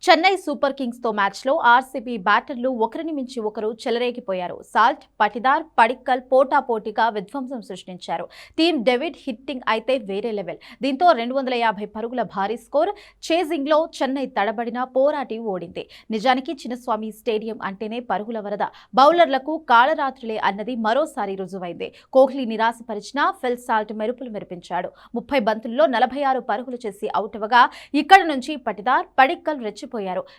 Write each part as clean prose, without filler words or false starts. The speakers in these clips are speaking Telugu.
చెన్నై సూపర్ కింగ్స్ తో మ్యాచ్ లో ఆర్సీబీ బ్యాటర్లు ఒకరిని మించి ఒకరు చెలరేగిపోయారు. సాల్ట్, పటిదార్, పడిక్కల్ పోటాపోటీగా విధ్వంసం సృష్టించారు. టీమ్ డేవిడ్ హిట్టింగ్ అయితే వేరే లెవెల్. దీంతో 250 పరుగుల భారీ స్కోర్ చేజింగ్ లో చెన్నై తడబడిన పోరాటి ఓడింది. నిజానికి చిన్నస్వామి స్టేడియం అంటేనే పరుగుల వరద. బౌలర్లకు కాళరాత్రులే అన్నది మరోసారి రుజువైంది. కోహ్లీ నిరాశపరిచిన ఫిల్ సాల్ట్ మెరుపులు మెరిపించాడు. 30 బంతుల్లో 46 పరుగులు చేసి అవుట్ అవ్వగా ఇక్కడ నుంచి పటిదార్, పడిక్కల్ రెచ్చిపోయారు.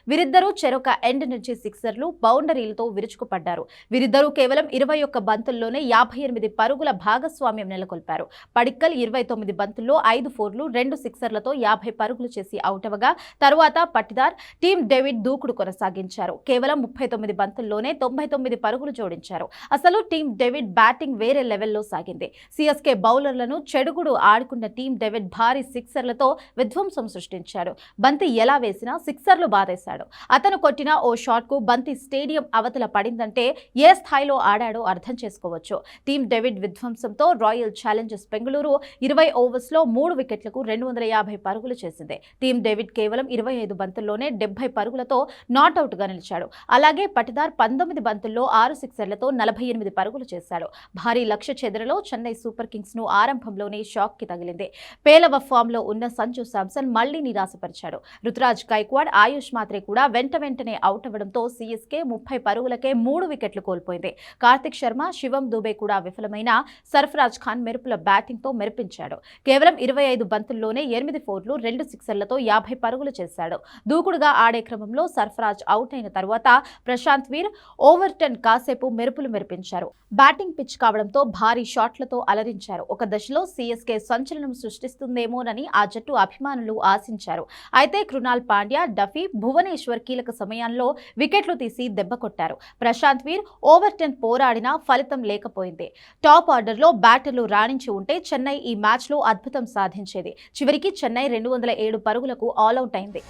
వీరిద్దరూ చెరొక ఎండ్ నుంచి సిక్సర్లు, బౌండరీలతో విరుచుకుపడ్డారు. వీరిద్దరూ కేవలం 21 బంతుల్లోనే 58 పరుగుల భాగస్వామ్యం నెలకొల్పారు. పడిక్కల్ 29 బంతుల్లో 5 ఫోర్లు, 2 సిక్సర్లతో 50 పరుగులు చేసి అవుట్ అవ్వగా తరువాత పటిదార్, టీమ్ డేవిడ్ దూకుడు కొనసాగించారు. కేవలం 39 బంతుల్లోనే 99 పరుగులు జోడించారు. అసలు టీమ్ డేవిడ్ బ్యాటింగ్ వేరే లెవెల్లో సాగింది. సిఎస్కే బౌలర్లను చెడుగుడు ఆడుకున్న టీమ్ డేవిడ్ భారీ సిక్సర్లతో విధ్వంసం సృష్టించాడు. బంతి ఎలా వేసినా సిక్సర్లు బాధేశాడు. అతను కొట్టిన ఓ షాట్ కు బంతి స్టేడియం అవతల పడిందంటే ఏ స్థాయిలో ఆడాడో అర్థం చేసుకోవచ్చు. టీమ్ డేవిడ్ విధ్వంసంతో రాయల్ ఛాలెంజర్స్ బెంగళూరు 20 ఓవర్స్ లో 3 వికెట్లకు 250 పరుగులు చేసింది. టీమ్ డేవిడ్ కేవలం 25 బంతుల్లోనే 70 పరుగులతో నాట్అవుట్ గా నిలిచాడు. అలాగే పటిదార్ 19 బంతుల్లో 6 సిక్సర్లతో 48 పరుగులు చేశాడు. భారీ లక్ష్య చెదరలో చెన్నై సూపర్ కింగ్స్ ను ఆరంభంలోనే షాక్ కి తగిలింది. పేలవ ఫామ్ లో ఉన్న సంజు శాంసన్ మళ్లీ నిరాశపరిచాడు. రుతురాజ్ గైక్వాడ్, ఆయుష్ మాత్రే కూడా వెంటనే అవుట్ అవ్వడంతో సిఎస్కే 30 పరుగులకే 3 వికెట్లు కోల్పోయింది. కార్తిక్ శర్మ, శివం దుబే కూడా విఫలమైన సర్ఫరాజ్ ఖాన్ మెరుపుల బ్యాటింగ్ తో మెరిపించాడు. కేవలం 25 బంతుల్లోనే 8 ఫోర్లు, 2 సిక్సర్లతో 50 పరుగులు చేశాడు. దూకుడుగా ఆడే క్రమంలో సర్ఫరాజ్ అవుట్ అయిన తర్వాత ప్రశాంత్ వీర్, ఓవర్టన్ కాసేపు మెరుపులు మెరిపించారు. బ్యాటింగ్ పిచ్ కావడంతో భారీ షాట్లతో అలరించారు. ఒక దశలో సిఎస్కే సంచలనం సృష్టిస్తుందేమోనని ఆ జట్టు అభిమానులు ఆశించారు. అయితే కృణాల్ పాండ్యా, డఫీ, భువనేశ్వర్ కీలక సమయాల్లో వికెట్లు తీసి దెబ్బ కొట్టారు. ప్రశాంత్ వీర్, ఓవర్టన్ పోరాడినా ఫలితం లేకపోయింది. టాప్ ఆర్డర్లో బ్యాటర్లు రాణించి ఉంటే చెన్నై ఈ మ్యాచ్లో అద్భుతం సాధించేది. చివరికి చెన్నై 207 పరుగులకు ఆల్అవుట్ అయింది.